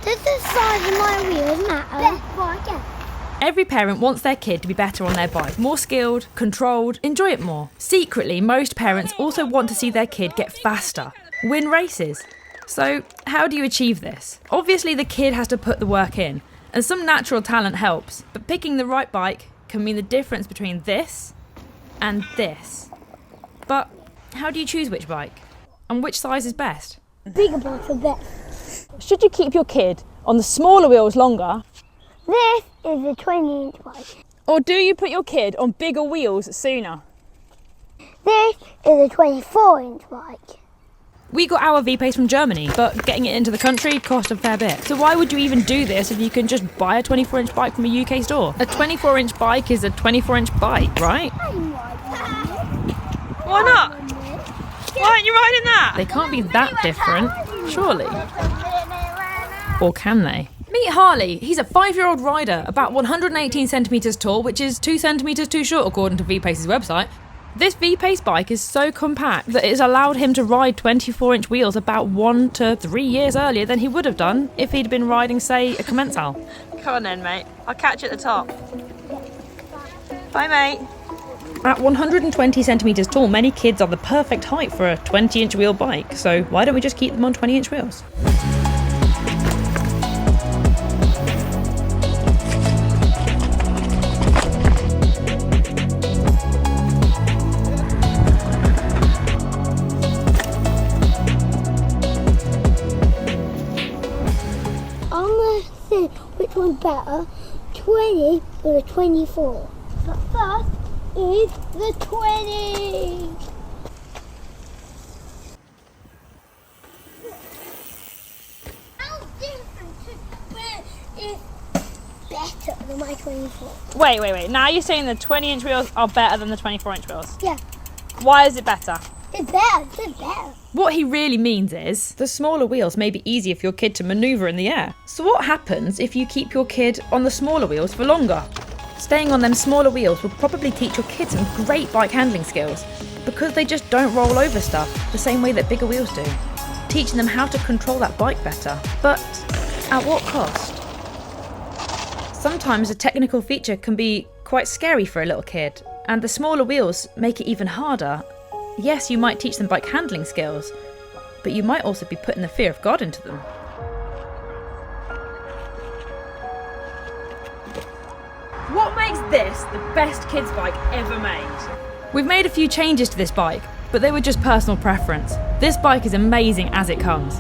Does the size of my wheels matter? Yeah. Every parent wants their kid to be better on their bike, more skilled, controlled, enjoy it more. Secretly, most parents also want to see their kid get faster, win races. So, how do you achieve this? Obviously, the kid has to put the work in, and some natural talent helps, but picking the right bike can mean the difference between this and this. But how do you choose which bike? And which size is best? Bigger bikes are best. Should you keep your kid on the smaller wheels longer? This is a 20-inch bike. Or do you put your kid on bigger wheels sooner? This is a 24-inch bike. We got our Vpace from Germany, but getting it into the country cost a fair bit. So why would you even do this if you can just buy a 24-inch bike from a UK store? A 24-inch bike is a 24-inch bike, right? Why not? Why aren't you riding that? They can't be that different, surely. Or can they? Meet Harley. He's a 5-year-old rider, about 118 centimetres tall, which is 2 centimetres too short according to Vpace's website. This Vpace bike is so compact that it's allowed him to ride 24-inch wheels about 1 to 3 years earlier than he would have done if he'd been riding, say, a Commencal. Come on then, mate. I'll catch you at the top. Bye, mate. At 120 centimetres tall, many kids are the perfect height for a 20-inch wheel bike, so why don't we just keep them on 20-inch wheels? Which one's better, 20 or the 24? So first is the 20. How different is better than my 24? Wait. Now you're saying the 20-inch wheels are better than the 24-inch wheels? Yeah. Why is it better? It's better. What he really means is, the smaller wheels may be easier for your kid to manoeuvre in the air. So what happens if you keep your kid on the smaller wheels for longer? Staying on them smaller wheels will probably teach your kid some great bike handling skills, because they just don't roll over stuff the same way that bigger wheels do. Teaching them how to control that bike better. But at what cost? Sometimes a technical feature can be quite scary for a little kid, and the smaller wheels make it even harder. Yes, you might teach them bike handling skills, but you might also be putting the fear of God into them. What makes this the best kids' bike ever made? We've made a few changes to this bike, but they were just personal preference. This bike is amazing as it comes.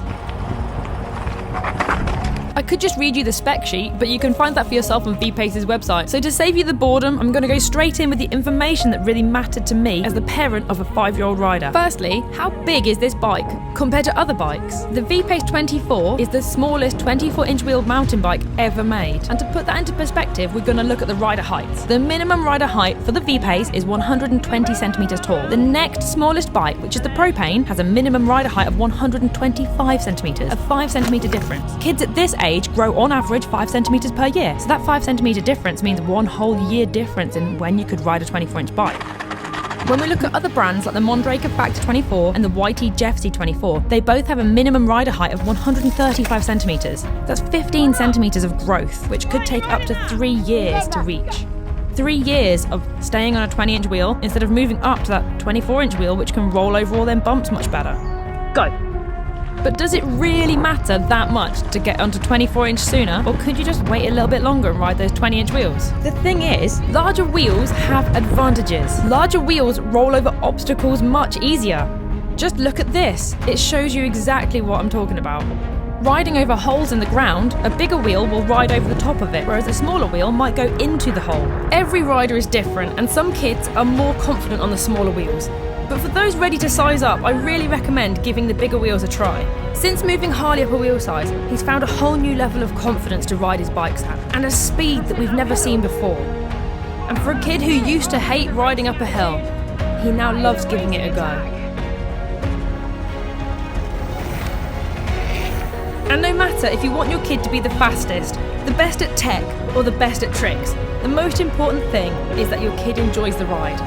I could just read you the spec sheet, but you can find that for yourself on Vpace's website. So to save you the boredom, I'm going to go straight in with the information that really mattered to me as the parent of a 5-year-old rider. Firstly, how big is this bike compared to other bikes? The Vpace 24 is the smallest 24-inch wheeled mountain bike ever made. And to put that into perspective, we're going to look at the rider heights. The minimum rider height for the Vpace is 120 centimetres tall. The next smallest bike, which is the Propane, has a minimum rider height of 125 centimetres, a 5 centimetre difference. Kids at this age grow on average 5 centimetres per year. So that 5 centimetre difference means 1 whole year difference in when you could ride a 24-inch bike. When we look at other brands like the Mondraker Factor 24 and the YT Jeffsy 24, they both have a minimum rider height of 135 centimetres. That's 15 centimetres of growth, which could take up to 3 years to reach. 3 years of staying on a 20-inch wheel instead of moving up to that 24-inch wheel, which can roll over all them bumps much better. Go! But does it really matter that much to get onto 24-inch sooner, or could you just wait a little bit longer and ride those 20-inch wheels? The thing is, larger wheels have advantages. Larger wheels roll over obstacles much easier. Just look at this. It shows you exactly what I'm talking about. Riding over holes in the ground, a bigger wheel will ride over the top of it, whereas a smaller wheel might go into the hole. Every rider is different, and some kids are more confident on the smaller wheels. But for those ready to size up, I really recommend giving the bigger wheels a try. Since moving Harley up a wheel size, he's found a whole new level of confidence to ride his bikes at, and a speed that we've never seen before. And for a kid who used to hate riding up a hill, he now loves giving it a go. And no matter if you want your kid to be the fastest, the best at tech, or the best at tricks, the most important thing is that your kid enjoys the ride.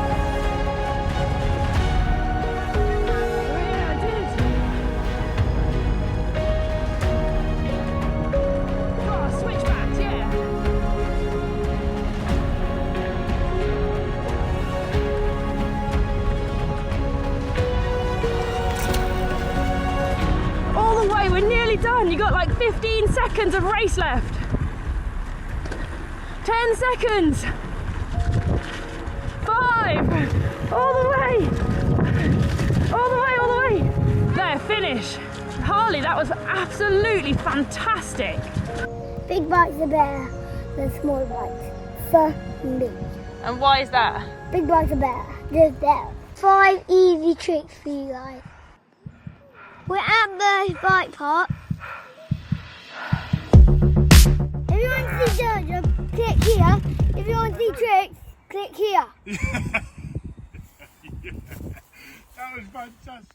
nearly done. You got like 15 seconds of race left. 10 seconds. 5. All the way. All the way, all the way. There, finish. Harley, that was absolutely fantastic. Big bikes are better than small bikes for me. And why is that? Big bikes are better. Just better. 5 easy tricks for you guys. We're at the bike park. If you want to see Jojo, click here. If you want to see tricks, click here. That was fantastic.